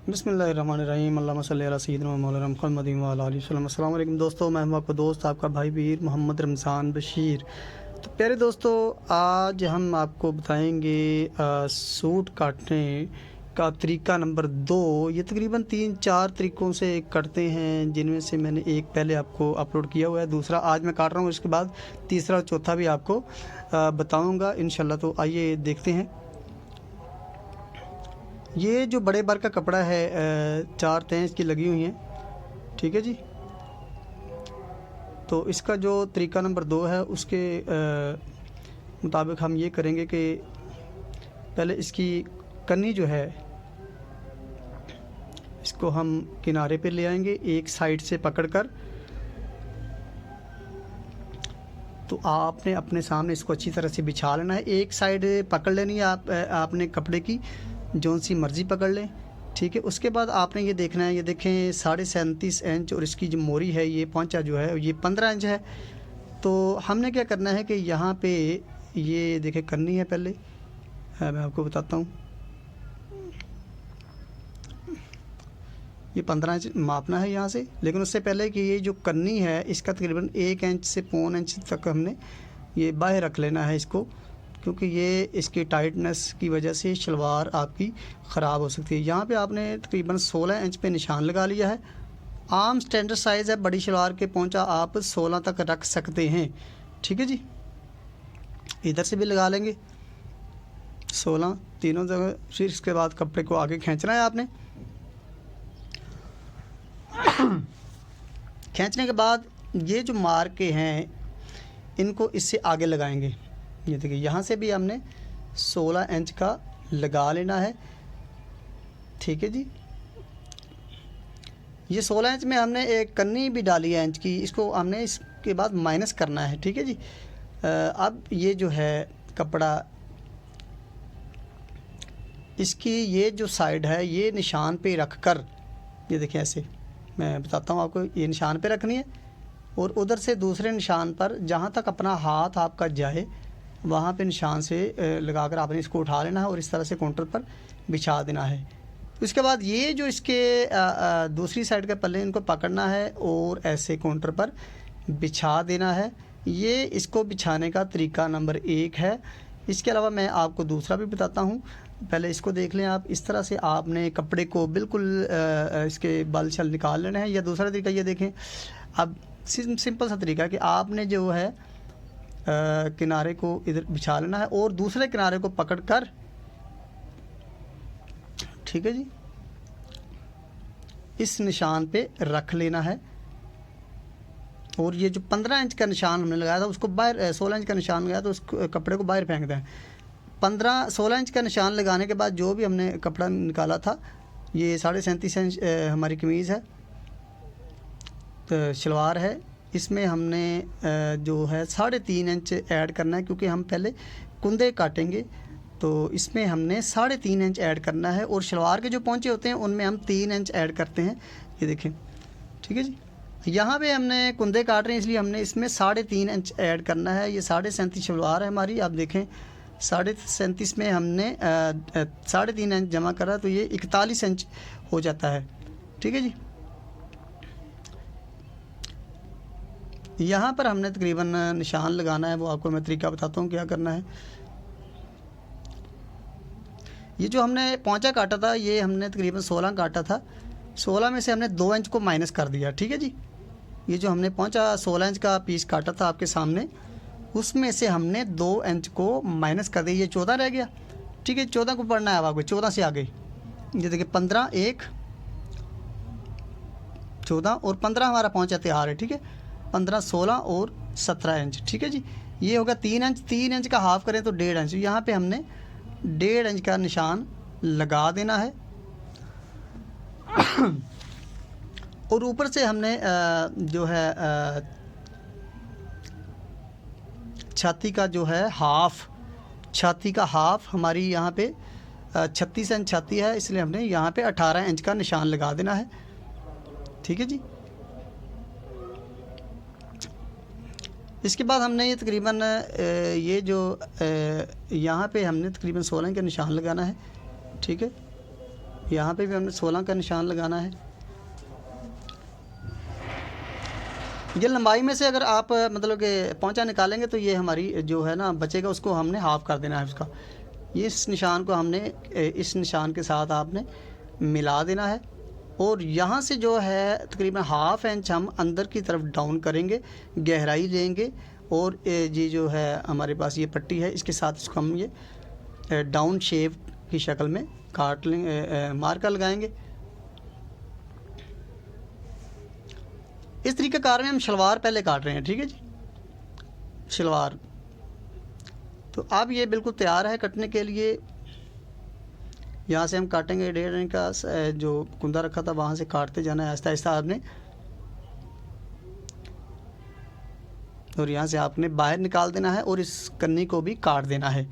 बिस्मिल्लाहिर्रहमानिर्रहीम अल्लाहुम्मा सल्लि अला सय्यिदिना व मौलाना मुहम्मद व अला आलिहि वसल्लम। अस्सलाम वालेकुम दोस्तों, मैं हूं आपका दोस्त, आपका भाई वीर मोहम्मद रमज़ान बशीर। तो प्यारे दोस्तों, आज हम आपको बताएंगे सूट काटने का तरीका नंबर 2। ये तकरीबन 3-4 तरीक़ों से कटते हैं, जिनमें से मैंने एक पहले आपको अपलोड किया हुआ है, दूसरा आज मैं काट रहा हूँ, इसके बाद तीसरा और चौथा भी आपको बताऊँगा इंशाल्लाह। तो आइए देखते हैं। ये जो बड़े बार का कपड़ा है, 4 तहें इसकी लगी हुई हैं, ठीक है जी। तो इसका जो तरीका नंबर 2 है, उसके मुताबिक हम ये करेंगे कि पहले इसकी कन्नी जो है, इसको हम किनारे पे ले आएंगे एक साइड से पकड़कर। तो आपने अपने सामने इसको अच्छी तरह से बिछा लेना है। एक साइड पकड़ लेनी है आपने कपड़े की, जौन सी मर्ज़ी पकड़ लें, ठीक है। उसके बाद आपने ये देखना है, ये देखें 37.5 इंच और इसकी जो मोरी है, ये पहुंचा जो है ये 15 इंच है। तो हमने क्या करना है कि यहाँ पे ये देखें कन्नी है, पहले मैं आपको बताता हूँ। ये 15 इंच मापना है यहाँ से, लेकिन उससे पहले कि ये जो कन्नी है इसका तकरीबन 1 इंच से पौन इंच तक हमने ये बाहर रख लेना है इसको, क्योंकि ये इसकी टाइटनेस की वजह से शलवार आपकी ख़राब हो सकती है। यहाँ पे आपने तकरीबन 16 इंच पे निशान लगा लिया है। आम स्टैंडर्ड साइज़ है, बड़ी शलवार के पहुँचा आप 16 तक रख सकते हैं, ठीक है जी। इधर से भी लगा लेंगे 16 तीनों जगह। फिर इसके बाद कपड़े को आगे खींचना है आपने। खींचने के बाद ये जो मार्के हैं इनको इससे आगे लगाएंगे। ये देखिए यहाँ से भी हमने 16 इंच का लगा लेना है, ठीक है जी। ये 16 इंच में हमने एक कन्नी भी डाली है इंच की, इसको हमने इसके बाद माइनस करना है, ठीक है जी। अब ये जो है कपड़ा, इसकी ये जो साइड है ये निशान पे रख कर, ये देखिए ऐसे मैं बताता हूँ आपको, ये निशान पे रखनी है और उधर से दूसरे निशान पर जहाँ तक अपना हाथ आपका जाए वहाँ पे निशान से लगाकर आपने इसको उठा लेना है और इस तरह से काउंटर पर बिछा देना है। उसके बाद ये जो इसके दूसरी साइड के पल्ले, इनको पकड़ना है और ऐसे काउंटर पर बिछा देना है। ये इसको बिछाने का तरीका नंबर 1 है। इसके अलावा मैं आपको दूसरा भी बताता हूँ, पहले इसको देख लें आप। इस तरह से आपने कपड़े को बिल्कुल इसके बल छल निकाल लेना है। या दूसरा तरीका ये देखें, अब सिंपल सा तरीका कि आपने जो है किनारे को इधर बिछा लेना है और दूसरे किनारे को पकड़कर, ठीक है जी, इस निशान पे रख लेना है। और ये जो 15 इंच का निशान हमने लगाया था उसको बाहर, 16 इंच का निशान लगाया तो उस कपड़े को बाहर फेंक दें। 16 इंच का निशान लगाने के बाद जो भी हमने कपड़ा निकाला था, ये 37.5 इंच हमारी कमीज़ है, तो शलवार है, इसमें हमने जो है 3.5 इंच ऐड करना है, क्योंकि हम पहले कुंदे काटेंगे। तो इसमें हमने 3.5 इंच ऐड करना है और शलवार के जो पहुँचे होते हैं उनमें हम 3 इंच ऐड करते हैं, ये देखें, ठीक है जी। यहाँ पे हमने कुंदे काट रहे हैं, इसलिए हमने इसमें 3.5 इंच ऐड करना है। ये 37.5 शलवार है हमारी, आप देखें 37.5 में हमने 3.5 इंच जमा करा तो ये 41 इंच हो जाता है, ठीक है जी। यहाँ पर हमने तकरीबन निशान लगाना है, वो आपको मैं तरीका बताता हूँ क्या करना है। ये जो हमने पहुँचा काटा था, ये हमने तकरीबन 16 काटा था। 16 में से हमने 2 इंच को माइनस कर दिया, ठीक है जी। ये जो हमने पहुँचा 16 इंच का पीस काटा था आपके सामने, उसमें से हमने 2 इंच को माइनस कर दिया, ये 14 रह गया, ठीक है। 14 को पढ़ना है अब आपको, 14 से आगे ये देखिए 15, 1, 14 और 15 हमारा पहुँचा तैयार है, ठीक है। 15, 16 और 17 इंच, ठीक है जी। ये होगा 3 इंच। 3 इंच का हाफ़ करें तो 1.5 इंच। यहाँ पे हमने 1.5 इंच का निशान लगा देना है और ऊपर से हमने जो है छाती का जो है हाफ़, छाती का हाफ़ हमारी यहाँ पे 36 इंच छाती है, इसलिए हमने यहाँ पे 18 इंच का निशान लगा देना है, ठीक है जी। इसके बाद हमने ये तकरीबन ये जो यहाँ पे हमने तकरीबन 16 का निशान लगाना है, ठीक है। यहाँ पे भी हमने 16 का निशान लगाना है। ये लंबाई में से अगर आप मतलब कि पहुँचा निकालेंगे तो ये हमारी जो है ना बचेगा, उसको हमने हाफ़ कर देना है उसका। ये इस निशान को हमने इस निशान के साथ आपने मिला देना है और यहाँ से जो है तकरीबन ½ इंच हम अंदर की तरफ डाउन करेंगे, गहराई लेंगे और ये जो है हमारे पास ये पट्टी है इसके साथ इसको हम ये डाउन शेप की शक्ल में काट लेंगे, मार्कर लगाएंगे। इस तरीके कार में हम शलवार पहले काट रहे हैं, ठीक है जी, शलवार। तो अब ये बिल्कुल तैयार है कटने के लिए। यहाँ से हम काटेंगे 1.5 इंच का जो कुंदा रखा था वहाँ से काटते जाना है आहिस्ता आहिस्ता आपने, और यहाँ से आपने बाहर निकाल देना है और इस कन्नी को भी काट देना है।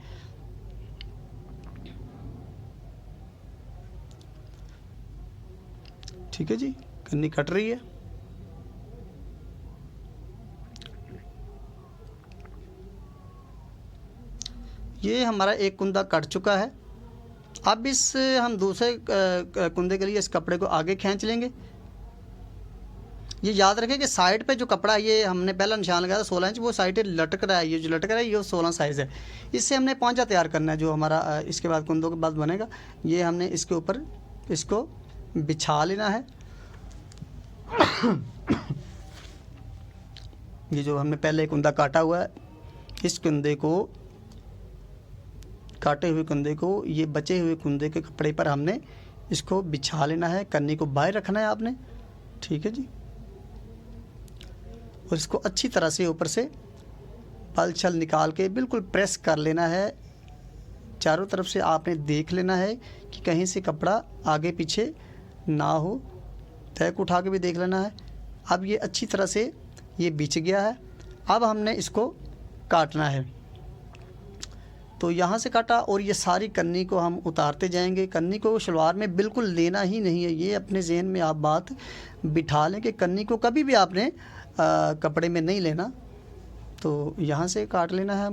ठीक है जी, कन्नी कट रही है। ये हमारा एक कुंदा कट चुका है। अब इस हम दूसरे कुंदे के लिए इस कपड़े को आगे खींच लेंगे। ये याद रखें कि साइड पे जो कपड़ा ये हमने पहला निशान लगाया था 16 इंच, वो साइड लटक रहा है, ये जो लटक रहा है ये 16 साइज़ है। इससे हमने पौंचा तैयार करना है जो हमारा इसके बाद कुंदों के बाद बनेगा। ये हमने इसके ऊपर इसको बिछा लेना है। ये जो हमने पहले कुंदा काटा हुआ है, इस कुंदे को, काटे हुए कुंदे को ये बचे हुए कुंदे के कपड़े पर हमने इसको बिछा लेना है। कन्नी को बाहर रखना है आपने, ठीक है जी, और इसको अच्छी तरह से ऊपर से पल छल निकाल के बिल्कुल प्रेस कर लेना है। चारों तरफ से आपने देख लेना है कि कहीं से कपड़ा आगे पीछे ना हो, तैक उठा के भी देख लेना है। अब ये अच्छी तरह से ये बिछ गया है। अब हमने इसको काटना है। तो यहाँ से काटा और ये सारी कन्नी को हम उतारते जाएंगे। कन्नी को शलवार में बिल्कुल लेना ही नहीं है, ये अपने जहन में आप बात बिठा लें कि कन्नी को कभी भी आपने कपड़े में नहीं लेना। तो यहाँ से काट लेना है।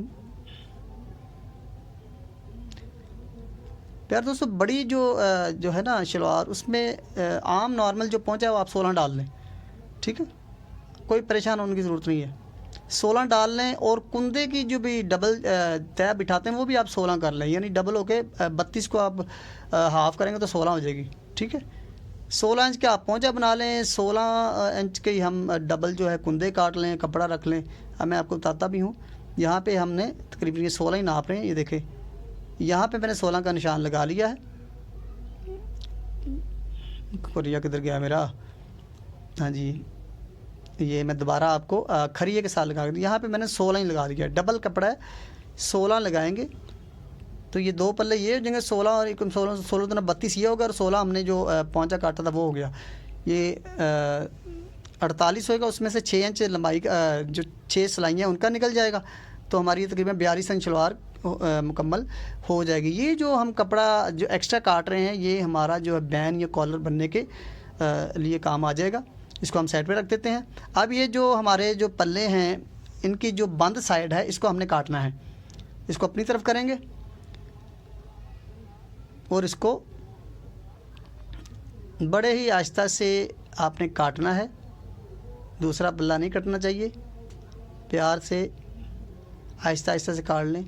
प्यार दोस्तों, बड़ी जो है ना शलवार, उसमें आम नॉर्मल जो पहुँचा है वो आप 16 डाल लें, ठीक है, कोई परेशान होने की ज़रूरत नहीं है। 16 डाल लें और कुंदे की जो भी डबल तय बिठाते हैं वो भी आप 16 कर लें, यानी डबल होके 32 को आप हाफ़ करेंगे तो 16 हो जाएगी, ठीक है। 16 इंच के आप पौंचा बना लें, 16 इंच के ही हम डबल जो है कुंदे काट लें, कपड़ा रख लें। अब मैं आपको बताता भी हूँ। यहाँ पे हमने तकरीबन ये 16 ही नाप रहे हैं। ये देखें, यहाँ पे मैंने 16 का निशान लगा लिया है। कोरिया किधर गया मेरा? हाँ जी, ये मैं दोबारा आपको खरिये के साथ लगा दिया। यहाँ पे मैंने 16 ही लगा दिया, डबल कपड़ा है, 16 लगाएंगे तो ये दो पल्ले ये हो जाएंगे। 16 और 16 तो 32 ये होगा, और 16 हमने जो पौंचा काटा था वो हो गया। ये 48 होएगा, उसमें से 6 इंच लंबाई का जो 6 सिलाइयाँ उनका निकल जाएगा। तो हमारी तकरीबन 42 इंच शलवार मुकम्मल हो जाएगी। ये जो हम कपड़ा जो एक्स्ट्रा काट रहे हैं ये हमारा जो है बैन या कॉलर बनने के लिए काम आ जाएगा। इसको हम साइड पे रख देते हैं। अब ये जो हमारे जो पल्ले हैं इनकी जो बंद साइड है इसको हमने काटना है। इसको अपनी तरफ करेंगे और इसको बड़े ही आहिस्ता से आपने काटना है। दूसरा पल्ला नहीं कटना चाहिए, प्यार से आहिस्ता आहिस्ता से काट लें।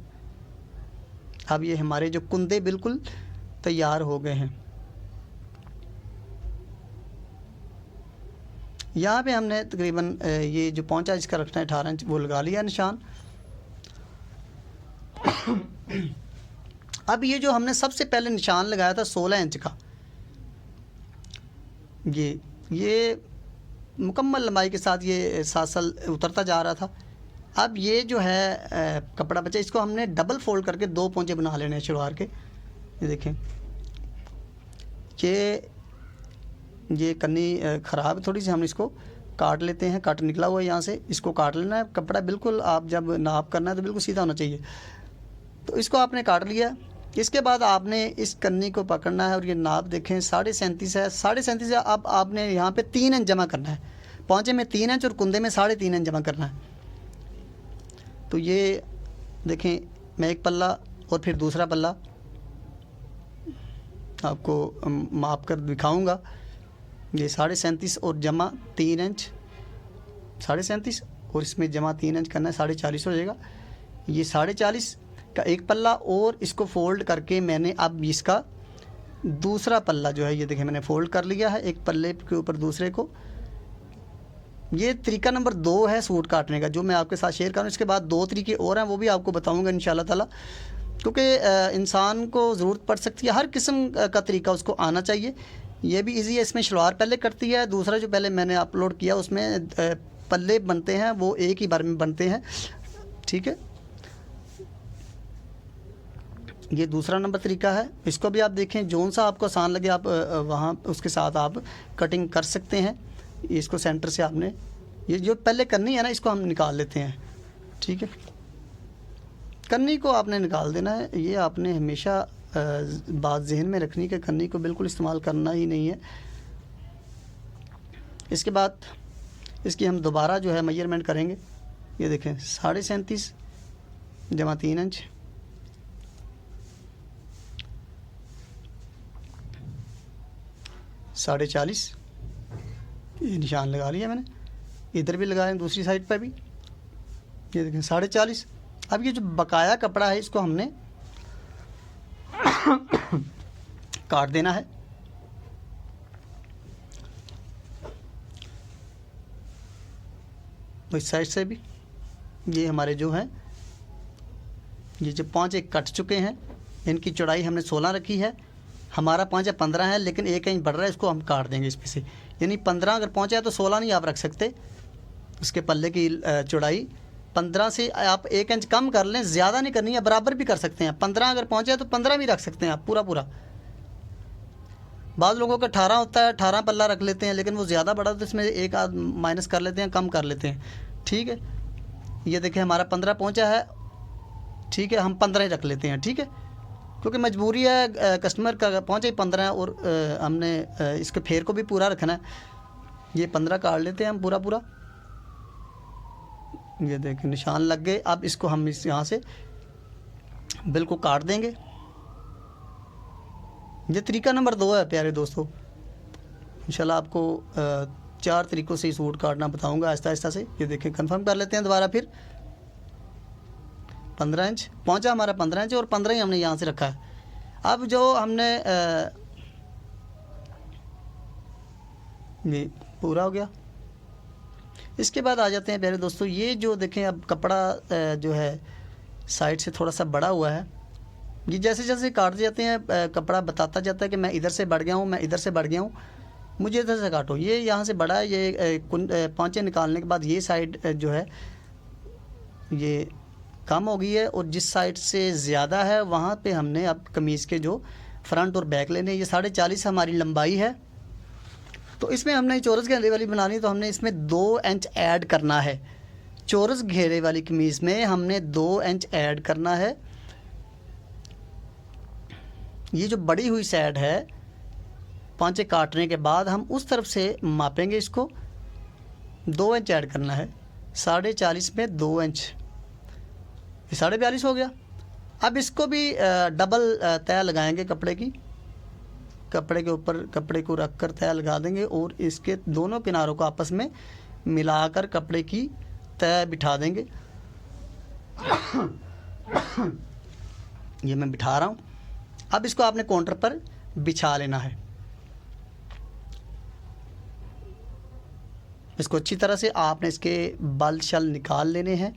अब ये हमारे जो कुंदे बिल्कुल तैयार हो गए हैं। यहाँ पे हमने तकरीबन ये जो पौंचा इसका रखना है 18 इंच वो लगा लिया निशान। अब ये जो हमने सबसे पहले निशान लगाया था 16 इंच का, ये मुकम्मल लंबाई के साथ ये सासल उतरता जा रहा था। अब ये जो है कपड़ा बचा, इसको हमने डबल फोल्ड करके 2 पोंचे बना लेने हैं शलवार के। ये देखें, ये कन्नी ख़राब है थोड़ी सी, हम इसको काट लेते हैं। कट निकला हुआ है यहाँ से, इसको काट लेना है। कपड़ा बिल्कुल आप जब नाप करना है तो बिल्कुल सीधा होना चाहिए। तो इसको आपने काट लिया। इसके बाद आपने इस कन्नी को पकड़ना है और ये नाप देखें 37.5 है। 37.5 है। अब आपने यहाँ पे 3 इंच जमा करना है। पौंचे में 3 इंच और कुंदे में 3.5 इंच जमा करना है। तो ये देखें, मैं एक पल्ला और फिर दूसरा पल्ला आपको माप कर दिखाऊंगा। ये 37.5 और जमा 3 इंच, 37.5 और इसमें जमा 3 इंच करना है, 40.5 हो जाएगा। ये 40.5 का एक पल्ला और इसको फोल्ड करके मैंने अब इसका दूसरा पल्ला जो है ये देखिए मैंने फोल्ड कर लिया है एक पल्ले के ऊपर दूसरे को। ये तरीका नंबर 2 है सूट काटने का, जो मैं आपके साथ शेयर करूँ। इसके बाद 2 तरीके और हैं, वो भी आपको बताऊंगा इंशाल्लाह ताला, क्योंकि इंसान को ज़रूरत पड़ सकती है, हर किस्म का तरीका उसको आना चाहिए। ये भी इजी है। इसमें शलवार पहले कटती है, दूसरा जो पहले मैंने अपलोड किया उसमें पल्ले बनते हैं, वो एक ही बार में बनते हैं, ठीक है। ये दूसरा नंबर तरीका है। इसको भी आप देखें, जोन सा आपको आसान लगे आप वहाँ उसके साथ आप कटिंग कर सकते हैं। इसको सेंटर से आपने ये जो पहले करनी है ना, इसको हम निकाल लेते हैं, ठीक है। कन्नी को आपने निकाल देना है। ये आपने हमेशा बात जहन में रखनी कि कन्नी को बिल्कुल इस्तेमाल करना ही नहीं है। इसके बाद इसकी हम दोबारा जो है मेजरमेंट करेंगे। ये देखें 37.5 जमा 3 इंच, साढ़े 40, ये निशान लगा लिया मैंने, इधर भी लगाया दूसरी साइड पर भी। ये देखें 40.5। अब ये जो बकाया कपड़ा है इसको हमने काट देना है। इस साइड से भी ये हमारे जो हैं ये जो 5 एक कट चुके हैं, इनकी चौड़ाई हमने 16 रखी है। हमारा 5 या 15 है, लेकिन 1 इंच बढ़ रहा है, इसको हम काट देंगे इसमें से। यानी 15 अगर पहुँचा है तो 16 नहीं आप रख सकते। उसके पल्ले की चौड़ाई 15 से आप 1 इंच कम कर लें, ज़्यादा नहीं करनी है, बराबर भी कर सकते हैं। 15 अगर पहुँचा है तो 15 भी रख सकते हैं आप पूरा पूरा। बाद लोगों का 18 होता है, 18 पल्ला रख लेते हैं, लेकिन वो ज़्यादा बड़ा तो इसमें एक आध माइनस कर लेते हैं, कम कर लेते हैं, ठीक है। ये देखिए हमारा 15 पहुँचा है, ठीक है, हम 15 ही रख लेते हैं, ठीक है, क्योंकि मजबूरी है, कस्टमर का पहुँचे ही 15 है और हमने इसके फेर को भी पूरा रखना है। ये 15 काट लेते हैं हम पूरा पूरा। ये देखिए निशान लग गए। अब इसको हम इस यहाँ से बिल्कुल काट देंगे। ये तरीका नंबर 2 है प्यारे दोस्तों। इंशाल्लाह आपको 4 तरीक़ों से ही सूट काटना बताऊंगा आहिस्ता आहिस्ता से। ये देखें कंफर्म कर लेते हैं दोबारा फिर। 15 इंच पहुंचा हमारा, 15 इंच और 15 ही हमने यहाँ से रखा है। अब जो हमने ये पूरा हो गया। इसके बाद आ जाते हैं प्यारे दोस्तों, ये जो देखें अब कपड़ा जो है साइड से थोड़ा सा बड़ा हुआ है। ये जैसे जैसे काटते जाते हैं कपड़ा बताता जाता है कि मैं इधर से बढ़ गया हूँ, मैं इधर से बढ़ गया हूँ, मुझे इधर से काटो। ये यहाँ से बड़ा है, ये पाँचे निकालने के बाद ये साइड जो है ये कम हो गई है, और जिस साइड से ज़्यादा है वहाँ पे हमने अब कमीज़ के जो फ्रंट और बैक लेने। ये 40.5 हमारी लंबाई है, तो इसमें हमने चौरस घेरे वाली बनानी, तो हमने इसमें 2 इंच ऐड करना है। चौरस घेरे वाली कमीज़ में हमने 2 इंच ऐड करना है। ये जो बड़ी हुई साइड है पाँचे काटने के बाद हम उस तरफ से मापेंगे, इसको 2 इंच ऐड करना है। 40.5 में 2 इंच, ये 42.5 हो गया। अब इसको भी डबल तय लगाएंगे कपड़े की, कपड़े के ऊपर कपड़े को रख कर तय लगा देंगे और इसके दोनों किनारों को आपस में मिलाकर कपड़े की तय बिठा देंगे। ये मैं बिठा रहा हूँ। अब इसको आपने काउंटर पर बिछा लेना है। इसको अच्छी तरह से आपने इसके बल शल निकाल लेने हैं,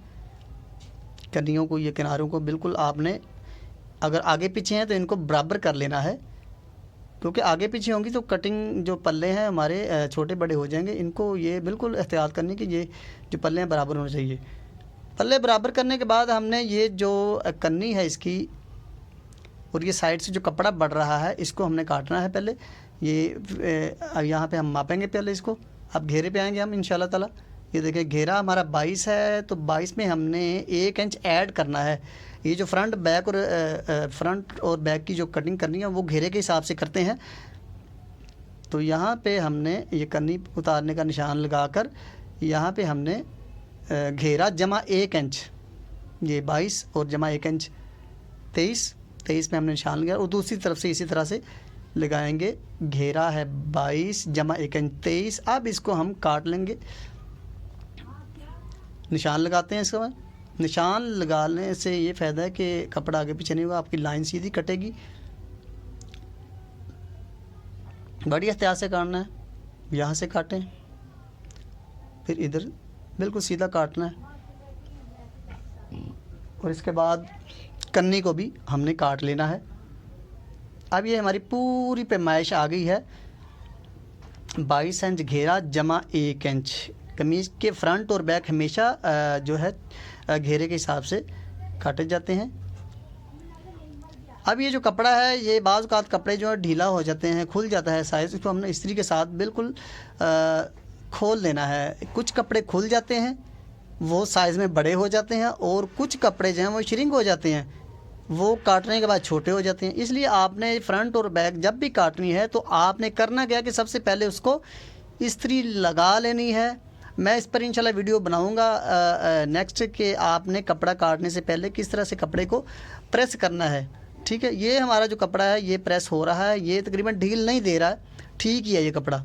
कनियों को, ये किनारों को बिल्कुल आपने, अगर आगे पीछे हैं तो इनको बराबर कर लेना है, क्योंकि आगे पीछे होंगी तो कटिंग जो पल्ले हैं हमारे छोटे बड़े हो जाएंगे। इनको ये बिल्कुल एहतियात करनी कि ये जो पल्ले हैं बराबर होने चाहिए। पल्ले बराबर करने के बाद हमने ये जो कन्नी है इसकी और ये साइड से जो कपड़ा बढ़ रहा है इसको हमने काटना है पहले। ये यहाँ पे हम मापेंगे पहले इसको। अब घेरे पे आएंगे हम इंशाल्लाह ताला। ये देखिए घेरा हमारा 22 है, तो 22 में हमने 1 इंच ऐड करना है। ये जो फ्रंट और बैक की जो कटिंग करनी है वो घेरे के हिसाब से करते हैं। तो यहाँ पे हमने ये कन्नी उतारने का निशान लगाकर यहाँ पे हमने घेरा जमा 1 इंच, ये 22 और जमा 1 इंच 23 में हमने निशान लगाया, और दूसरी तरफ से इसी तरह से लगाएंगे। घेरा है 22 जमा 1 इंच 23। अब इसको हम काट लेंगे। निशान लगाते हैं इसका। निशान लगाने से ये फ़ायदा है कि कपड़ा आगे पीछे नहीं होगा, आपकी लाइन सीधी कटेगी। बड़ी एहतियात से काटना है। यहाँ से काटें, फिर इधर बिल्कुल सीधा काटना है, और इसके बाद कन्नी को भी हमने काट लेना है। अब ये हमारी पूरी पैमाइश आ गई है। 22 इंच घेरा जमा 1 इंच। कमीज़ के फ्रंट और बैक हमेशा जो है घेरे के हिसाब से काटे जाते हैं। अब ये जो कपड़ा है, ये बाज़ औक़ात कपड़े जो है ढीला हो जाते हैं, खुल जाता है साइज़। इसको हमने इस्त्री के साथ बिल्कुल खोल देना है। कुछ कपड़े खुल जाते हैं, वो साइज़ में बड़े हो जाते हैं, और कुछ कपड़े जो हैं वो श्रिंक हो जाते हैं, वो काटने के बाद छोटे हो जाते हैं। इसलिए आपने फ्रंट और बैक जब भी काटनी है तो आपने करना क्या कि सबसे पहले उसको इस्त्री लगा लेनी है। मैं इस पर इंशाल्लाह वीडियो बनाऊंगा नेक्स्ट कि आपने कपड़ा काटने से पहले किस तरह से कपड़े को प्रेस करना है। ठीक है, ये हमारा जो कपड़ा है ये प्रेस हो रहा है, ये तकरीबन ढील नहीं दे रहा है, ठीक ही है ये कपड़ा।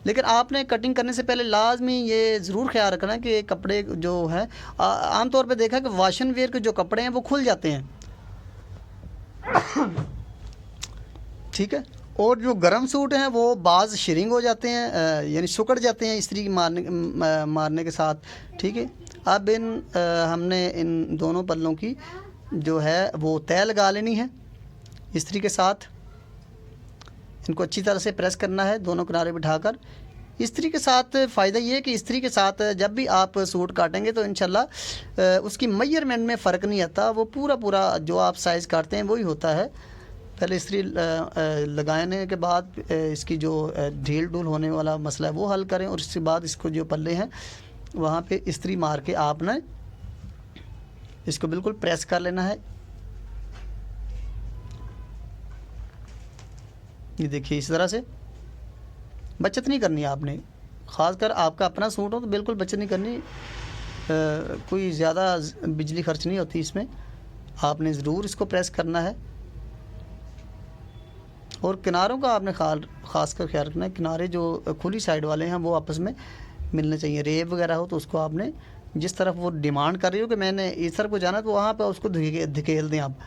लेकिन आपने कटिंग करने से पहले लाजमी ये ज़रूर ख्याल रखना कि कपड़े जो है आमतौर पे देखा कि वाशन वेयर के जो कपड़े हैं वो खुल जाते हैं। ठीक है, और जो गर्म सूट हैं वो बाज़ श्रिंक हो जाते हैं, यानी सुकड़ जाते हैं इस्त्री मारने के साथ। ठीक है, अब हमने इन दोनों पल्लों की जो है वो तय लगा लेनी है इस्त्री के साथ। इनको अच्छी तरह से प्रेस करना है दोनों किनारे बिठाकर। इस्त्री के साथ फ़ायदा ये है कि इस्त्री के साथ जब भी आप सूट काटेंगे तो इंशाल्लाह उसकी मेजरमेंट में फ़र्क नहीं आता, वो पूरा जो आप साइज़ काटते हैं वही होता है। पहले इस्त्री लगाने के बाद इसकी जो ढील ढूल होने वाला मसला है वो हल करें, और इसके बाद इसको जो पल्ले हैं वहाँ पे इस्त्री मार के आपने इसको बिल्कुल प्रेस कर लेना है। ये देखिए, इस तरह से बचत नहीं करनी आपने। ख़ासकर आपका अपना सूट हो तो बिल्कुल बचत नहीं करनी। कोई ज़्यादा बिजली खर्च नहीं होती इसमें। आपने ज़रूर इसको प्रेस करना है, और किनारों का आपने ख़ासकर ख्याल रखना है। किनारे जो खुली साइड वाले हैं वो आपस में मिलने चाहिए। रेब वगैरह हो तो उसको आपने जिस तरफ वो डिमांड कर रही हो कि मैंने इस तरफ को जाना है तो वहाँ पर उसको धकेल दें आप।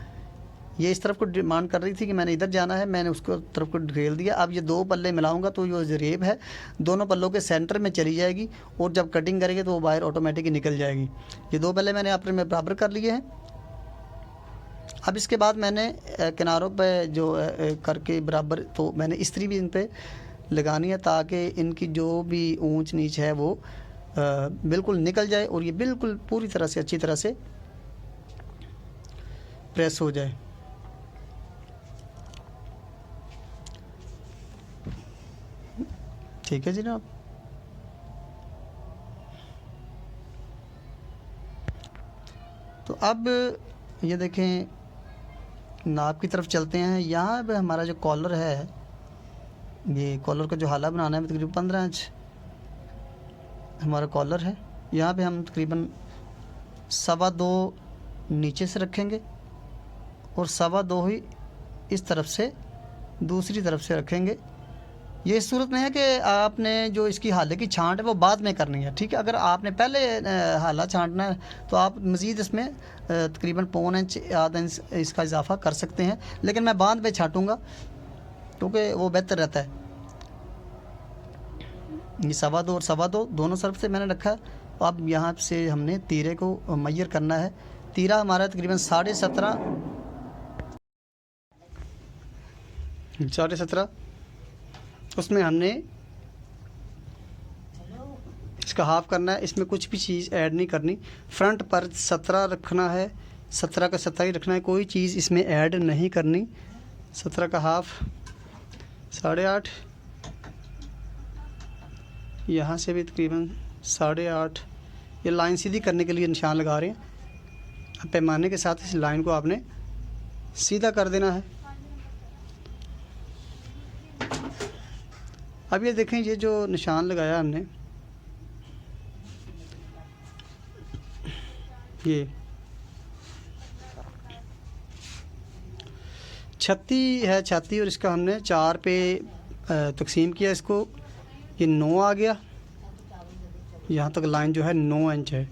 ये इस तरफ को डिमांड कर रही थी कि मैंने इधर जाना है, मैंने उसको तरफ को ढकेल दिया। अब ये दो पल्ले मिलाऊंगा तो जो रेब है दोनों पल्लों के सेंटर में चली जाएगी, और जब कटिंग करेंगे तो वो बाहर ऑटोमेटिक ही निकल जाएगी। ये दो पल्ले मैंने आपस में बराबर कर लिए हैं। अब इसके बाद मैंने किनारों पे जो करके बराबर, तो मैंने इस्त्री भी इन पे लगानी है ताकि इनकी जो भी ऊंच नीच है वो बिल्कुल निकल जाए, और ये बिल्कुल पूरी तरह से अच्छी तरह से प्रेस हो जाए। ठीक है जनाब। तो अब ये देखें, नाप की तरफ चलते हैं। यहाँ पे हमारा जो कॉलर है, ये कॉलर का जो हाला बनाना है तकरीबन 15 इंच हमारा कॉलर है। यहाँ पे हम तकरीबन 2.25 नीचे से रखेंगे, और 2.25 ही इस तरफ से दूसरी तरफ से रखेंगे। ये इस सूरत में है कि आपने जो इसकी हाले की छांट है वो बाद में करनी है। ठीक है, अगर आपने पहले हाला छांटना है तो आप मज़ीद इसमें तकरीबन 1.25 इंच आधा इंच इसका इजाफ़ा कर सकते हैं, लेकिन मैं बाद में छांटूँगा क्योंकि वो बेहतर रहता है। ये 2.25 और 2.25 दोनों तरफ से मैंने रखा है। अब यहाँ से हमने तीरे को मैयर करना है। तीरा हमारा तकरीबन 17.5 उसमें हमने इसका हाफ़ करना है। इसमें कुछ भी चीज़ ऐड नहीं करनी। फ्रंट पर 17 रखना है, 17 का 17 ही रखना है, कोई चीज़ इसमें ऐड नहीं करनी। 17 का हाफ़ 8.5, यहाँ से भी तकरीबन 8.5। ये लाइन सीधी करने के लिए निशान लगा रहे हैं। अब पैमाने के साथ इस लाइन को आपने सीधा कर देना है। अब ये देखें, ये जो निशान लगाया हमने, ये छत्ती है, छत्ती, और इसका हमने 4 पे तकसीम किया इसको। ये 9 आ गया, यहाँ तक लाइन जो है 9 इंच है,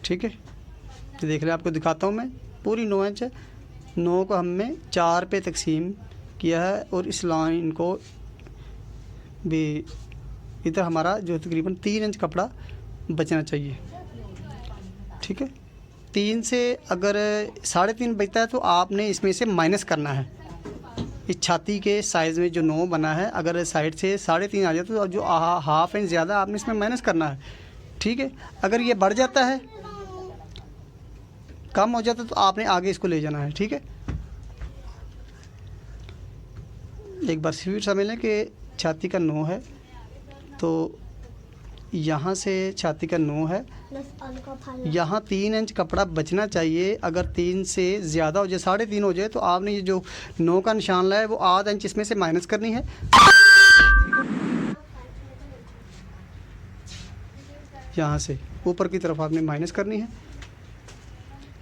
ठीक है। तो देख रहे हैं, आपको दिखाता हूँ मैं, पूरी 9 इंच है। 9 को हमने 4 पे तकसीम किया है, और इस लाइन को भी इधर हमारा जो तकरीबन 3 इंच कपड़ा बचना चाहिए, ठीक है। 3 से अगर 3.5 बचता है तो आपने इसमें से माइनस करना है। इस छाती के साइज़ में जो 9 बना है, अगर साइड से 3.5 आ जाता है तो जो हाफ इंच ज़्यादा आपने इसमें माइनस करना है, ठीक है। अगर ये बढ़ जाता है, कम हो जाता है, तो आपने आगे इसको ले जाना है, ठीक है। एक बार फिर समझ लें कि छाती का 9 है, तो यहाँ से छाती का 9 है, यहाँ 3 इंच कपड़ा बचना चाहिए। अगर 3 से ज़्यादा हो जाए, 3.5 हो जाए, तो आपने ये जो 9 का निशान लाया है वो आधा इंच इसमें से माइनस करनी है। यहाँ से ऊपर की तरफ आपने माइनस करनी है।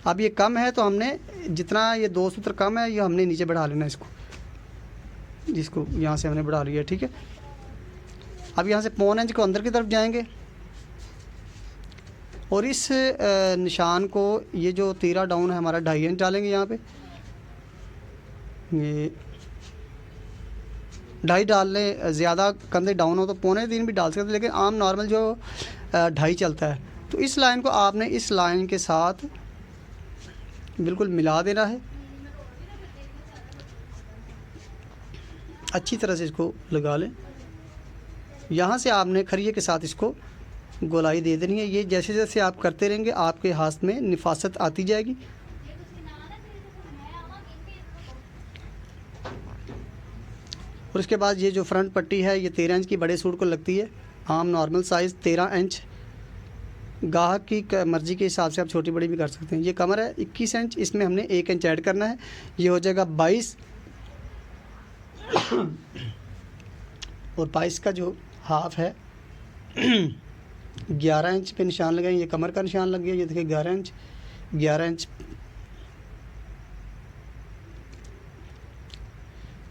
अब ये कम है तो हमने जितना ये 2 सूत्र कम है, ये हमने नीचे बढ़ा लेना इसको, जिसको यहाँ से हमने बढ़ा लिया, ठीक है। अब यहाँ से 1.25 इंच को अंदर की तरफ जाएंगे, और इस निशान को, ये जो तीरा डाउन है हमारा 2.5 इंच डालेंगे यहाँ पे। ये 2.5 डाल लें, ज़्यादा कंधे डाउन हो तो 2.25 भी डाल सकते हैं, लेकिन आम नॉर्मल जो 2.5 चलता है। तो इस लाइन को आपने इस लाइन के साथ बिल्कुल मिला देना है, अच्छी तरह से इसको लगा लें। यहाँ से आपने खरिये के साथ इसको गोलाई दे देनी है। ये जैसे जैसे आप करते रहेंगे, आपके हाथ में निफासत आती जाएगी। और उसके बाद ये जो फ्रंट पट्टी है, ये 13 इंच की बड़े सूट को लगती है। आम नॉर्मल साइज़ 13 इंच, गाहक की मर्ज़ी के हिसाब से आप छोटी बड़ी भी कर सकते हैं। ये कमर है 21 इंच, इसमें हमने 1 इंच ऐड करना है, ये हो जाएगा 22। और 22 का जो हाफ है 11 इंच पे निशान लगाएं। ये कमर का निशान लग गया, ये देखिए 11 इंच।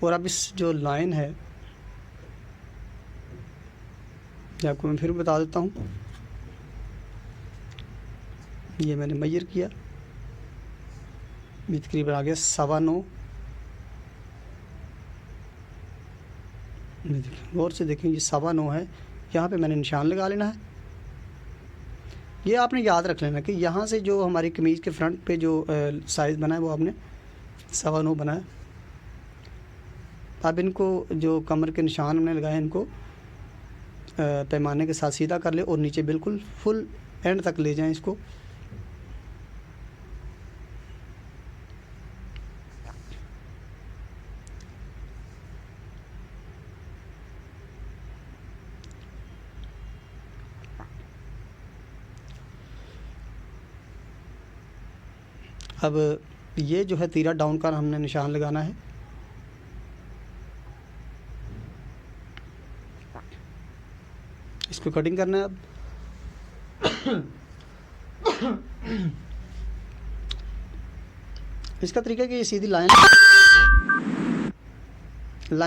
और अब इस जो लाइन है, ये आपको मैं फिर बता देता हूँ। ये मैंने मेजर किया, ये तकरीबन आ गया 9.25। देखिए गौर से देखें, ये 9.25 है। यहाँ पे मैंने निशान लगा लेना है। ये आपने याद रख लेना कि यहाँ से जो हमारी कमीज़ के फ्रंट पे जो साइज़ बना है वो आपने 9.25 बना है। अब इनको जो कमर के निशान हमने लगाए, इनको पैमाने के साथ सीधा कर ले और नीचे बिल्कुल फुल एंड तक ले जाएं इसको। अब ये जो है तीरा डाउन का हमने निशान लगाना है। इसको कटिंग करना है। अब इसका तरीका कि ये सीधी लाइन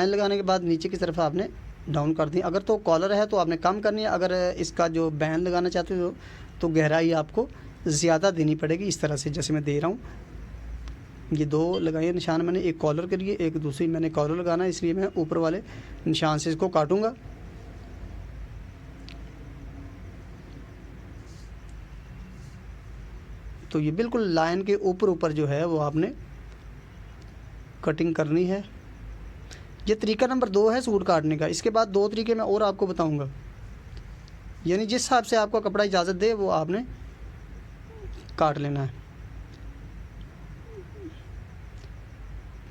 लगाने के बाद नीचे की तरफ आपने डाउन कर दी। अगर तो कॉलर है तो आपने कम करनी है, अगर इसका जो बैन लगाना चाहते हो तो गहराई आपको ज़्यादा देनी पड़ेगी। इस तरह से जैसे मैं दे रहा हूँ, ये 2 लगाए निशान मैंने, एक कॉलर के लिए, एक दूसरी मैंने कॉलर लगाना है, इसलिए मैं ऊपर वाले निशान से इसको काटूँगा। तो ये बिल्कुल लाइन के ऊपर जो है वो आपने कटिंग करनी है। ये तरीका नंबर 2 है सूट काटने का। इसके बाद 2 तरीके मैं और आपको बताऊंगा, यानी जिस हिसाब से आपको कपड़ा इजाज़त दे वो आपने काट लेना है।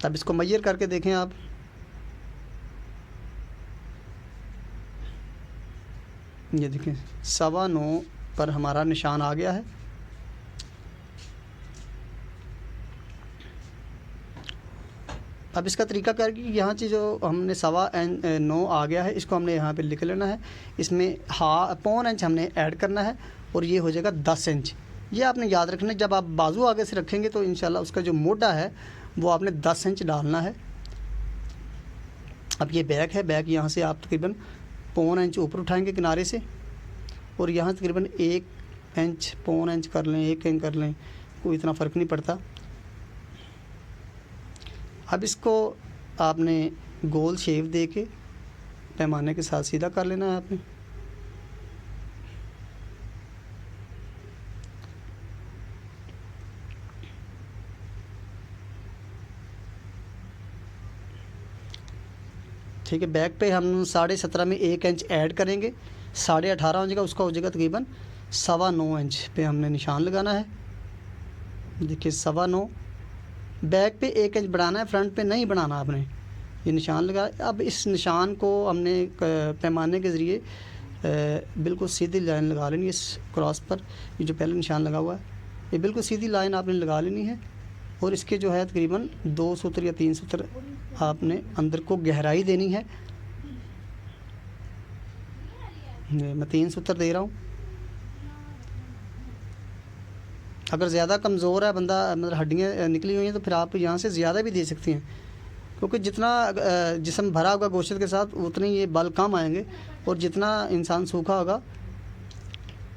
तब इसको मेजर करके देखें आप। ये देखें 9.25 पर हमारा निशान आ गया है। अब इसका तरीका करके यहाँ से जो हमने 9.25 आ गया है, इसको हमने यहाँ पे लिख लेना है। इसमें 1.25 इंच हमने ऐड करना है और ये हो जाएगा 10 इंच। ये आपने याद रखना है, जब आप बाजू आगे से रखेंगे तो इंशाल्लाह उसका जो मोटा है वो आपने 10 इंच डालना है। अब ये बैक है, बैक यहाँ से आप तकरीबन 1.25 इंच ऊपर उठाएंगे किनारे से, और यहाँ तकरीबन 1 इंच 1.25 इंच कर लें, 1 इंच कर लें, कोई इतना फ़र्क नहीं पड़ता। अब इसको आपने गोल शेप दे के पैमाने के साथ सीधा कर लेना है आपने। ठीक है, बैक पे हम 17.5 में 1 इंच ऐड करेंगे, 18.5 इंच का उसका हो जाएगा तकरीबन 9.25 इंच पे हमने निशान लगाना है। देखिए 9.25, बैक पे 1 इंच बढ़ाना है, फ्रंट पे नहीं बढ़ाना आपने। ये निशान लगा, अब इस निशान को हमने पैमाने के ज़रिए बिल्कुल सीधी लाइन लगा लेनी है इस क्रॉस पर। ये जो पहले निशान लगा हुआ है, ये बिल्कुल सीधी लाइन आपने लगा लेनी है, और इसके जो है तकरीबन 2 सूत्र या 3 सूत्र आपने अंदर को गहराई देनी है। मैं 3 सूत्र दे रहा हूँ। अगर ज़्यादा कमज़ोर है बंदा, मतलब हड्डियाँ निकली हुई हैं, तो फिर आप यहाँ से ज़्यादा भी दे सकती हैं, क्योंकि जितना जिस्म भरा होगा गोश्त के साथ उतने ये बल कम आएंगे, और जितना इंसान सूखा होगा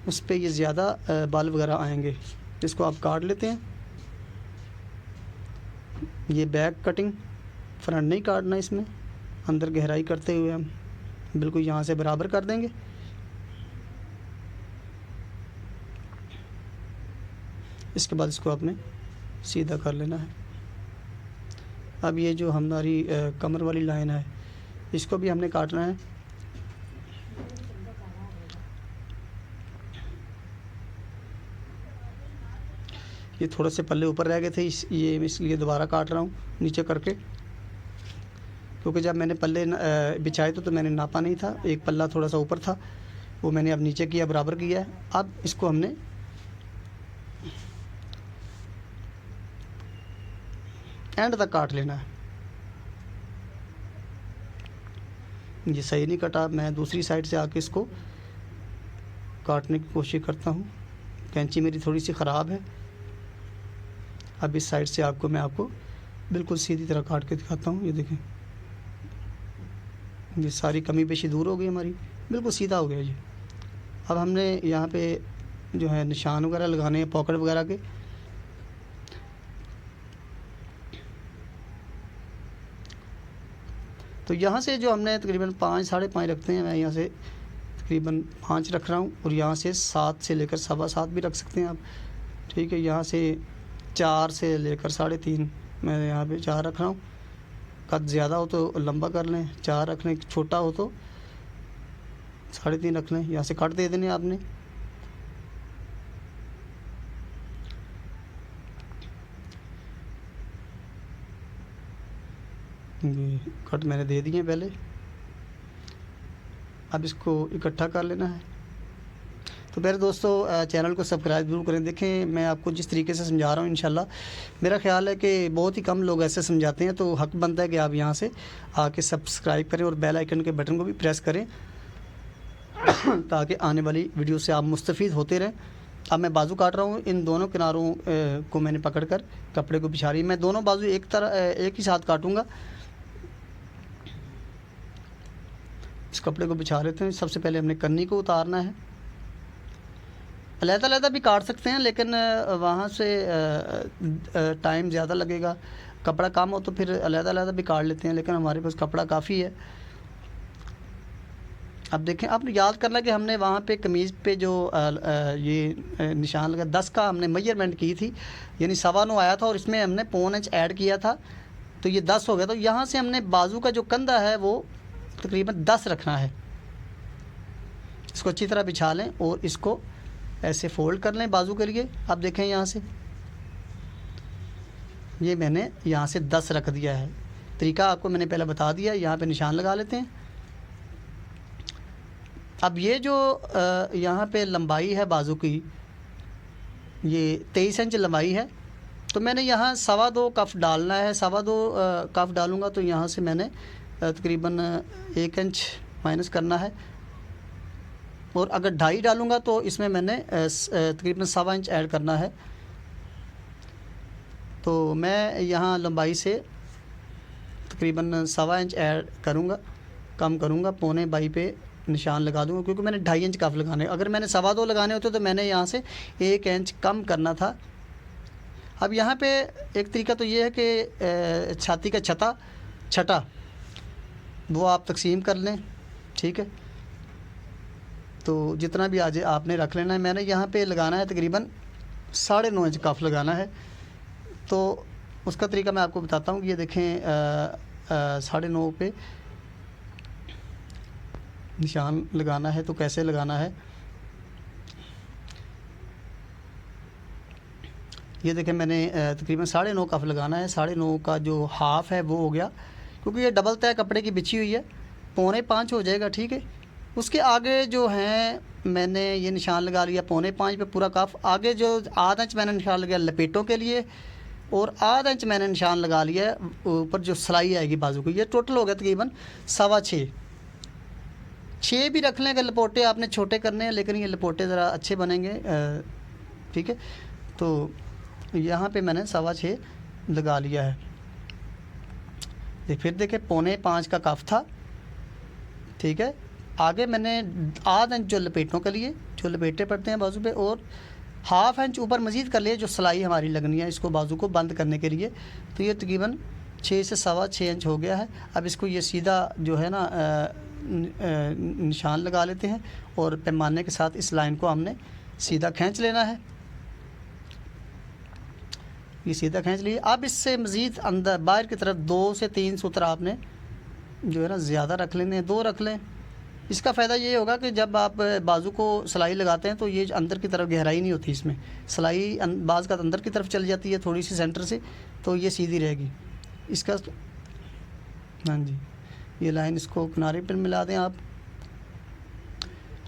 उस पर ये ज़्यादा बाल वगैरह आएंगे। इसको आप काट लेते हैं। ये बैक कटिंग, फ्रंट नहीं काटना, इसमें अंदर गहराई करते हुए हम बिल्कुल यहाँ से बराबर कर देंगे। इसके बाद इसको आपने सीधा कर लेना है। अब ये जो हमारी कमर वाली लाइन है, इसको भी हमने काटना है। ये थोड़े से पल्ले ऊपर रह गए थे, ये इसलिए दोबारा काट रहा हूँ नीचे करके, क्योंकि जब मैंने पल्ले बिछाए तो मैंने नापा नहीं था, एक पल्ला थोड़ा सा ऊपर था, वो मैंने अब नीचे किया, बराबर किया है। अब इसको हमने एंड तक काट लेना है। ये सही नहीं कटा, मैं दूसरी साइड से आके इसको काटने की कोशिश करता हूँ। कैंची मेरी थोड़ी सी ख़राब है। अब इस साइड से मैं आपको बिल्कुल सीधी तरह काट के दिखाता हूँ। ये देखें, ये सारी कमी पेशी दूर हो गई हमारी, बिल्कुल सीधा हो गया ये। अब हमने यहाँ पे जो है निशान वगैरह लगाने हैं पॉकेट वगैरह के। तो यहाँ से जो हमने तकरीबन 5 साढ़े 5 रखते हैं, मैं यहाँ से तकरीबन 5 रख रहा हूँ, और यहाँ से 7 से लेकर 7.25 भी रख सकते हैं आप। ठीक है, यहाँ से 4 से लेकर 3.5 मैं यहाँ पे 4 रख रहा हूँ। कद ज़्यादा हो तो लंबा कर लें, 4 रख लें, छोटा हो तो 3.5 रख लें। यहाँ से कट दे देने आपने। कट मैंने दे दिए पहले। अब इसको इकट्ठा कर लेना है। तो मेरे दोस्तों, चैनल को सब्सक्राइब जरूर करें। देखें मैं आपको जिस तरीके से समझा रहा हूँ, इंशाल्लाह मेरा ख्याल है कि बहुत ही कम लोग ऐसे समझाते हैं, तो हक बनता है कि आप यहाँ से आके सब्सक्राइब करें और बेल आइकन के बटन को भी प्रेस करें, ताकि आने वाली वीडियो से आप मुस्तफ़ीद होते रहें। अब मैं बाजू काट रहा हूँ, इन दोनों किनारों को मैंने पकड़कर कपड़े को बिछा रही। मैं दोनों बाजू एक ही साथ काटूँगा। इस कपड़े को बिछा लेते हैं। सबसे पहले हमने कन्नी को उतारना है। अलग-अलग भी काट सकते हैं, लेकिन वहाँ से टाइम ज़्यादा लगेगा। कपड़ा कम हो तो फिर अलग-अलग भी काट लेते हैं, लेकिन हमारे पास कपड़ा काफ़ी है। अब देखें, आपने याद करना कि हमने वहाँ पे कमीज़ पे जो ये निशान लगा 10 का हमने मेजरमेंट की थी, यानी 9.25 आया था, और इसमें हमने 1.25 इंच ऐड किया था, तो ये 10 हो गया। तो यहाँ से हमने बाजू का जो कंधा है वो तकरीबन 10 रखना है। इसको अच्छी तरह बिछा लें और इसको ऐसे फोल्ड कर लें बाजू के लिए। अब देखें, यहाँ से ये मैंने यहाँ से 10 रख दिया है। तरीका आपको मैंने पहले बता दिया। यहाँ पे निशान लगा लेते हैं। अब ये जो यहाँ पे लंबाई है बाजू की, ये 23 इंच लंबाई है, तो मैंने यहाँ 2.25 कफ डालना है। 2.25 कफ डालूँगा तो यहाँ से मैंने तकरीबन 1 इंच माइनस करना है, और अगर 2.5 डालूँगा तो इसमें मैंने तकरीबन 1.25 इंच ऐड करना है। तो मैं यहाँ लंबाई से तकरीबन 1.25 इंच ऐड करूँगा, कम करूँगा, पौने बाई पे निशान लगा दूँगा, क्योंकि मैंने 2.5 इंच कफ लगाने। अगर मैंने 2.25 लगाने होते तो मैंने यहाँ से 1 इंच कम करना था। अब यहाँ पे एक तरीका तो ये है कि छाती का छटा वो आप तकसीम कर लें, ठीक है। तो जितना भी आज आपने रख लेना है। मैंने यहाँ पे लगाना है तकरीबन 9.5 इंच कफ लगाना है। तो उसका तरीका मैं आपको बताता हूँ कि ये देखें 9.5 पे निशान लगाना है। तो कैसे लगाना है, ये देखें मैंने तकरीबन 9.5 कफ लगाना है। 9.5 का जो हाफ़ है वो हो गया, क्योंकि ये डबल तय कपड़े की बिछी हुई है, 4.25 हो जाएगा, ठीक है। उसके आगे जो है मैंने ये निशान लगा लिया 4.25 पे पूरा कफ। आगे जो आधा इंच मैंने निशान लगाया लपेटों के लिए, और आधा इंच मैंने निशान लगा लिया ऊपर जो सिलाई आएगी बाजू को। ये टोटल हो गया तकरीबन 6.25। 6 भी रख लें अगर लपोटे आपने छोटे करने हैं, लेकिन ये लपोटे ज़रा अच्छे बनेंगे, ठीक है। तो यहाँ पे मैंने 6.25 लगा लिया है। फिर देखें 4.25 का कफ था, ठीक है। आगे मैंने आधा इंच जो लपेटों के लिए जो लपेटे पड़ते हैं बाजू पे, और 1/2 इंच ऊपर मज़ीद कर लिए जो सिलाई हमारी लगनी है इसको बाजू को बंद करने के लिए। तो ये तकरीबन 6 से 6.25 इंच हो गया है। अब इसको ये सीधा जो है ना निशान लगा लेते हैं, और पैमाने के साथ इस लाइन को हमने सीधा खींच लेना है। ये सीधा खींच लिए। अब इससे मज़ीद अंदर बाहर की तरफ 2 से 3 सूत्र आपने जो है ना ज़्यादा रख लेने हैं, 2 रख लें। इसका फ़ायदा ये होगा कि जब आप बाजू को सिलाई लगाते हैं तो ये अंदर की तरफ गहराई नहीं होती, इसमें सिलाई बाज़ का अंदर की तरफ चली जाती है थोड़ी सी सेंटर से, तो ये सीधी रहेगी। इसका हाँ जी, ये लाइन इसको किनारे पर मिला दें आप।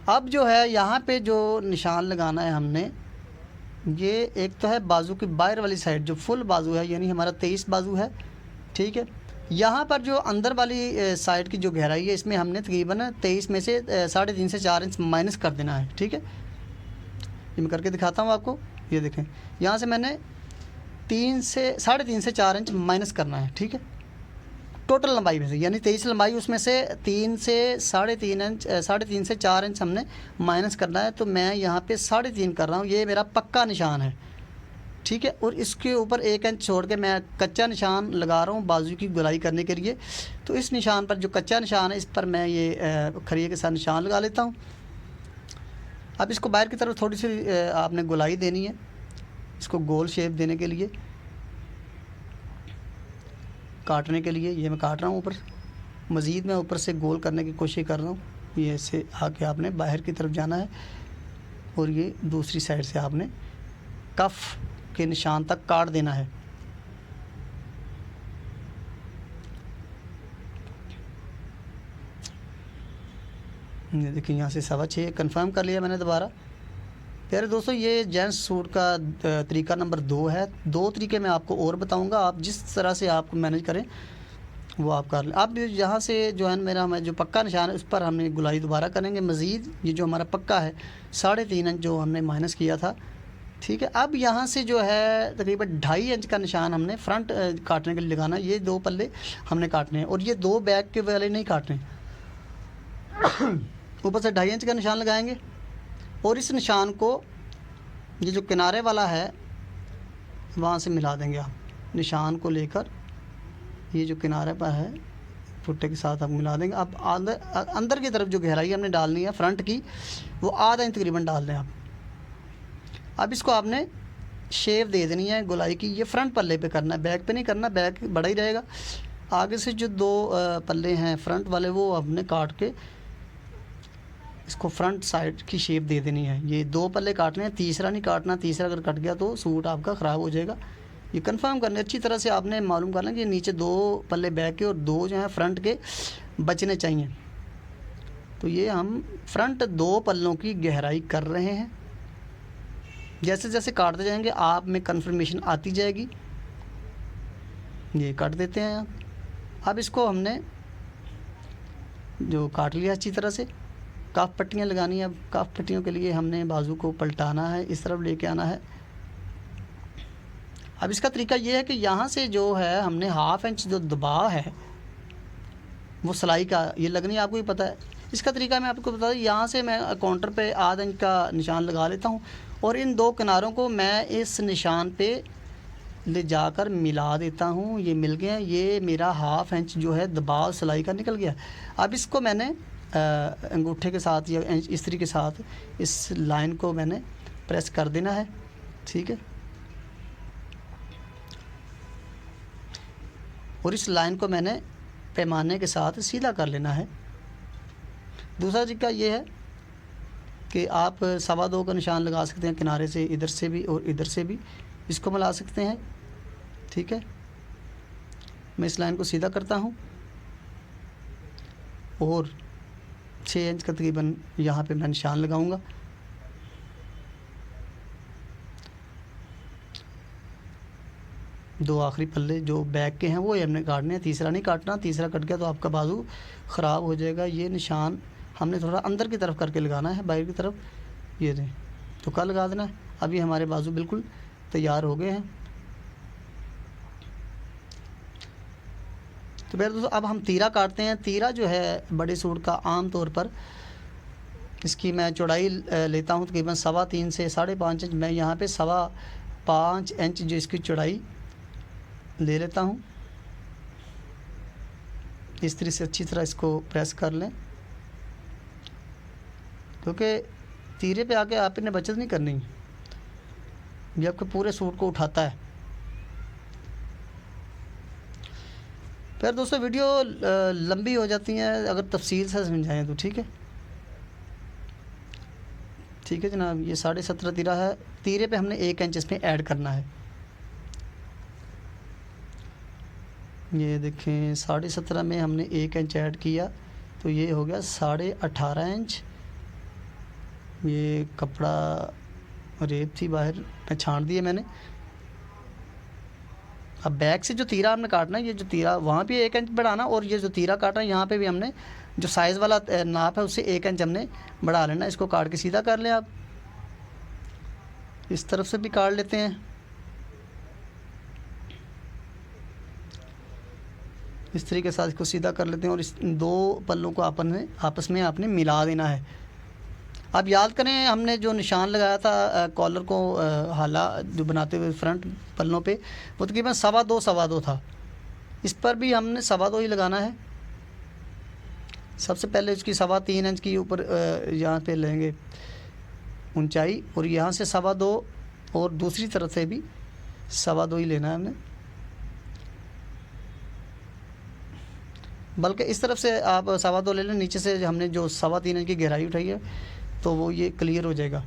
अब जो है यहाँ पे जो निशान लगाना है हमने, ये एक तो है बाजू की बाहर वाली साइड जो फुल बाजू है, यानी हमारा 23 बाजू है, ठीक है। यहाँ पर जो अंदर वाली साइड की जो गहराई है, इसमें हमने तकरीबन 23 में से 3.5 से 4 इंच माइनस कर देना है, ठीक है। ये मैं करके दिखाता हूँ आपको। ये देखें यहाँ से मैंने 3 से 3.5 से 4 इंच माइनस करना है, ठीक है, टोटल लंबाई में से, यानी 23 लंबाई, उसमें से 3 से 3.5 इंच 3.5 से 4 इंच हमने माइनस करना है। तो मैं यहाँ पे 3.5 कर रहा हूँ, ये मेरा पक्का निशान है, ठीक है। और इसके ऊपर 1 इंच छोड़ के मैं कच्चा निशान लगा रहा हूँ बाजू की गोलाई करने के लिए। तो इस निशान पर जो कच्चा निशान है, इस पर मैं ये खरिये के साथ निशान लगा लेता हूँ। अब इसको बाहर की तरफ थोड़ी सी आपने गोलाई देनी है, इसको गोल शेप देने के लिए, काटने के लिए। ये मैं काट रहा हूँ ऊपर, मज़ीद मैं ऊपर से गोल करने की कोशिश कर रहा हूँ। ये ऐसे आके आपने बाहर की तरफ जाना है, और ये दूसरी साइड से आपने कफ के निशान तक काट देना है। ये देखिए यहाँ से 6.25 कंफर्म कर लिया मैंने दोबारा। प्यारे दोस्तों, ये जेंट्स सूट का तरीका नंबर 2 है। 2 तरीके मैं आपको और बताऊंगा, आप जिस तरह से आप मैनेज करें वो आप कर लें। अब यहाँ से जो है मैं जो पक्का निशान है उस पर हमने गुलाई दोबारा करेंगे मज़ीद। ये जो हमारा पक्का है 3.5 इंच जो हमने माइनस किया था, ठीक है। अब यहाँ से जो है तकरीबन 2.5 इंच का निशान हमने फ्रंट काटने के लिए लगाना है। ये 2 पल्ले हमने काटने हैं, और ये 2 बैक के वाले नहीं काटने। ऊपर से 2.5 इंच का निशान लगाएंगे, और इस निशान को ये जो किनारे वाला है वहाँ से मिला देंगे आप। निशान को लेकर ये जो किनारे पर है फुट्टे के साथ आप मिला देंगे। अब अंदर की तरफ जो गहराई हमने डालनी है फ्रंट की, वो आधा इंच तकरीबन डाल दें आप। अब इसको आपने शेप दे देनी है गोलाई की। ये फ्रंट पल्ले पे करना है, बैक पे नहीं करना, बैक बड़ा ही रहेगा। आगे से जो 2 पल्ले हैं फ्रंट वाले, वो हमने काट के इसको फ्रंट साइड की शेप दे देनी है। ये 2 पल्ले काटने हैं, तीसरा नहीं काटना। तीसरा अगर कट गया तो सूट आपका ख़राब हो जाएगा। ये कंफर्म करने अच्छी तरह से आपने मालूम करना कि नीचे 2 पल्ले बैक के और 2 जो हैं फ्रंट के बचने चाहिए। तो ये हम फ्रंट 2 पल्लों की गहराई कर रहे हैं। जैसे जैसे काटते जाएंगे आप में कंफर्मेशन आती जाएगी। ये काट देते हैं आप। अब इसको हमने जो काट लिया अच्छी तरह से, काफ पट्टियाँ लगानी है। अब काफ पट्टियों के लिए हमने बाजू को पलटाना है, इस तरफ लेके आना है। अब इसका तरीका ये है कि यहाँ से जो है हमने 1/2 इंच जो दबाव है वो सिलाई का ये लगनी आपको ही पता है। इसका तरीका मैं आपको बता दूँ, यहाँ से मैं काउंटर पे आधा इंच का निशान लगा लेता हूँ और इन दो किनारों को मैं इस निशान पे ले जाकर मिला देता हूँ। ये मिल गया, ये मेरा हाफ इंच जो है दबाव सिलाई का निकल गया। अब इसको मैंने अंगूठे के साथ या इस्त्री के साथ इस लाइन को मैंने प्रेस कर देना है, ठीक है। और इस लाइन को मैंने पैमाने के साथ सीधा कर लेना है। दूसरा तरीका ये है कि आप 2.25 का निशान लगा सकते हैं किनारे से, इधर से भी और इधर से भी इसको मिला सकते हैं, ठीक है। मैं इस लाइन को सीधा करता हूँ और 6 इंच का तकरीबन यहाँ पे मैं निशान लगाऊंगा। दो आखिरी पल्ले जो बैक के हैं वो हमने काटने हैं, तीसरा नहीं काटना। तीसरा कट गया तो आपका बाजू ख़राब हो जाएगा। ये निशान हमने थोड़ा अंदर की तरफ करके लगाना है, बाहर की तरफ ये दें तो का लगा देना है। अभी हमारे बाजू बिल्कुल तैयार हो गए हैं। तो फिर दोस्तों अब हम तीरा काटते हैं। तीरा जो है बड़े सूट का आम तौर पर इसकी मैं चौड़ाई लेता हूँ तकरीबन 3.25 से 5.5 इंच। मैं यहाँ पे 5.25 इंच जो इसकी चौड़ाई ले लेता हूँ। इस तरह से अच्छी तरह इसको प्रेस कर लें, क्योंकि तीरे पे आके आपने बचत नहीं करनी, ये आपके पूरे सूट को उठाता है। फिर दोस्तों वीडियो लंबी हो जाती है अगर तफसील से समझाएं तो, ठीक है। ठीक है जनाब, ये 17.5 तीरा है। तीरे पे हमने 1 इंच इसमें ऐड करना है। ये देखें 17.5 में हमने 1 इंच ऐड किया तो ये हो गया 18.5 इंच। ये कपड़ा रेत थी बाहर, मैं छांट दिए मैंने। अब बैक से जो तीरा हमने काटना है, ये जो तीरा वहाँ पे 1 इंच बढ़ाना और ये जो तीरा काटना है यहाँ पे भी हमने जो साइज़ वाला नाप है उससे 1 इंच हमने बढ़ा लेना। इसको काट के सीधा कर लें आप। इस तरफ से भी काट लेते हैं। इस तरीके से इसको सीधा कर लेते हैं और इस दो पल्लों को आपस में आपने मिला देना है। अब याद करें हमने जो निशान लगाया था कॉलर को हाला जो बनाते हुए फ्रंट पल्लों पे, वो तकरीबन 2.25 था। इस पर भी हमने 2.25 ही लगाना है। सबसे पहले इसकी 3.25 इंच की ऊपर यहाँ पे लेंगे ऊंचाई और यहाँ से 2.25 और दूसरी तरफ से भी 2.25 ही लेना है हमने। बल्कि इस तरफ से आप 2.25 ले लें, नीचे से हमने जो 3.25 इंच की गहराई उठाई है तो वो ये क्लियर हो जाएगा।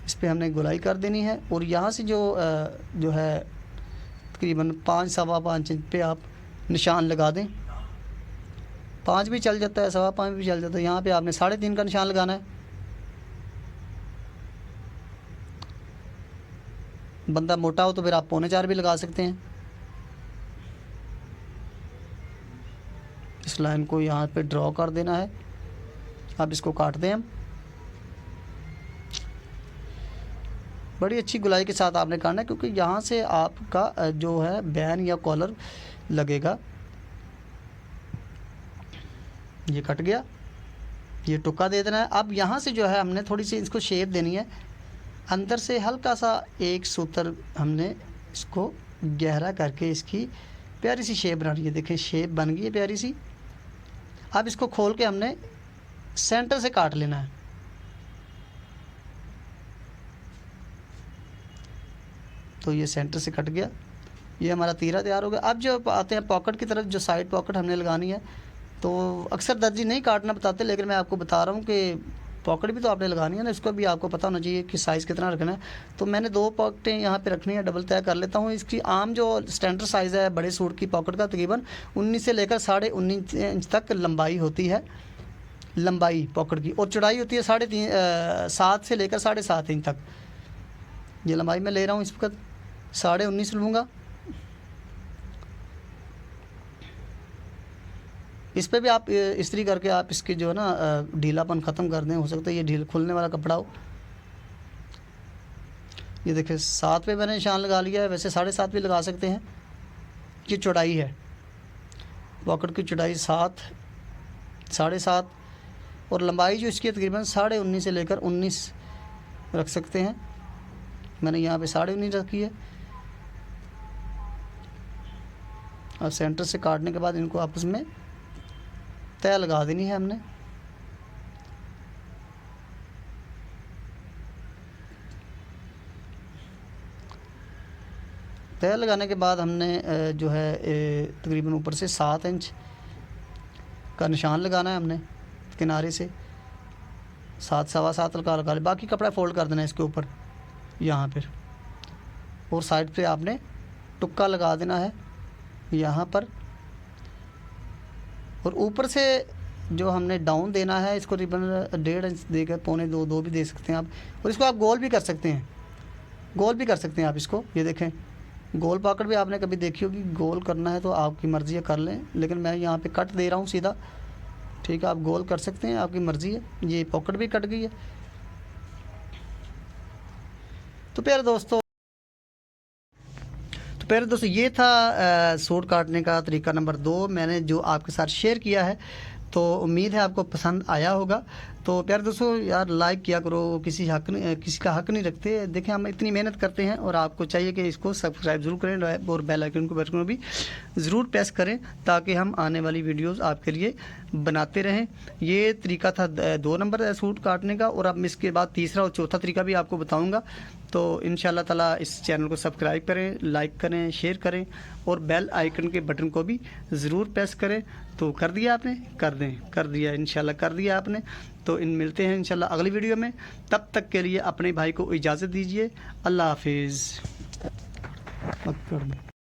इस पर हमने गोलाई कर देनी है और यहाँ से जो है तकरीबन 5-5.25 इंच पे आप निशान लगा दें। 5 भी चल जाता है, 5.25 भी चल जाता है। यहाँ पे आपने 3.5 का निशान लगाना है। बंदा मोटा हो तो फिर आप 4.25 भी लगा सकते हैं। इस लाइन को यहाँ पे ड्रॉ कर देना है। अब इसको काट दें हम। बड़ी अच्छी गुलाई के साथ आपने काटना है, क्योंकि यहाँ से आपका जो है बैन या कॉलर लगेगा। ये कट गया, ये टुक्का दे देना है। अब यहाँ से जो है हमने थोड़ी सी इसको शेप देनी है। अंदर से हल्का सा एक सूत्र हमने इसको गहरा करके इसकी प्यारी सी शेप बनानी है। देखें शेप बन गई है प्यारी सी। अब इसको खोल के हमने सेंटर से काट लेना है। तो ये सेंटर से कट गया, ये हमारा तीरा तैयार हो गया। अब जो आते हैं पॉकेट की तरफ, जो साइड पॉकेट हमने लगानी है, तो अक्सर दर्जी नहीं काटना बताते, लेकिन मैं आपको बता रहा हूँ कि पॉकेट भी तो आपने लगानी है ना, इसको भी आपको पता होना चाहिए कि साइज़ कितना रखना है। तो मैंने 2 पॉकेटें यहाँ पे रखनी है, डबल तय कर लेता हूँ। इसकी आम जो स्टैंडर्ड साइज़ है बड़े सूट की पॉकेट का तकरीबन 19 से लेकर 19.5 इंच तक लंबाई होती है, लंबाई पॉकेट की, और चौड़ाई होती है 7 से लेकर 7.5 इंच तक। ये लंबाई मैं ले रहा हूँ, इस वक्त 19.5 लूँगा। इस पे भी आप इस्त्री करके आप इसकी जो है ना ढीलापन ख़त्म कर दें। हो सकता है ये ढील खुलने वाला कपड़ा हो। ये देखिए 7 पे मैंने निशान लगा लिया है, वैसे 7.5 भी लगा सकते हैं। ये चौड़ाई है। पॉकेट की चौड़ाई 7, 7.5 और लंबाई जो इसकी तकरीबन 19.5 से लेकर 19 रख सकते हैं। मैंने यहाँ पे 19.5 रखी है। और सेंटर से काटने के बाद इनको आपस में तय लगा देनी है हमने। तय लगाने के बाद हमने जो है तकरीबन ऊपर से 7 इंच का निशान लगाना है हमने किनारे से 7, सवा 7 लगा ले। बाकी कपड़ा फोल्ड कर देना है इसके ऊपर यहाँ पर, और साइड पे आपने टुक्का लगा देना है यहाँ पर। और ऊपर से जो हमने डाउन देना है इसको रिबन 1.5 इंच देकर 2.25 भी दे सकते हैं आप। और इसको आप गोल भी कर सकते हैं, गोल भी कर सकते हैं आप इसको। ये देखें गोल पॉकेट भी आपने कभी देखी होगी, गोल करना है तो आपकी मर्ज़ी है कर लें, लेकिन मैं यहाँ पे कट दे रहा हूँ सीधा। ठीक है, आप गोल कर सकते हैं, आपकी मर्ज़ी है। ये पॉकेट भी कट गई है। तो प्यारे दोस्तों ये था सूट काटने का तरीका नंबर 2 मैंने जो आपके साथ शेयर किया है। तो उम्मीद है आपको पसंद आया होगा। तो प्यारे दोस्तों यार लाइक किया करो, किसी का हक नहीं रखते। देखें हम इतनी मेहनत करते हैं और आपको चाहिए कि इसको सब्सक्राइब ज़रूर करें और बेल आइकन को बटन को भी ज़रूर प्रेस करें ताकि हम आने वाली वीडियोस आपके लिए बनाते रहें। ये तरीका था 2 नंबर सूट काटने का, और अब इसके बाद तीसरा और चौथा तरीका भी आपको बताऊँगा। तो इंशाल्लाह ताला इस चैनल को सब्सक्राइब करें, लाइक करें, शेयर करें और बेल आइकन के बटन को भी ज़रूर प्रेस करें। तो कर दिया आपने, कर दिया इंशाल्लाह कर दिया आपने। तो इन मिलते हैं इंशाल्लाह अगली वीडियो में। तब तक के लिए अपने भाई को इजाज़त दीजिए। अल्लाह हाफिज़।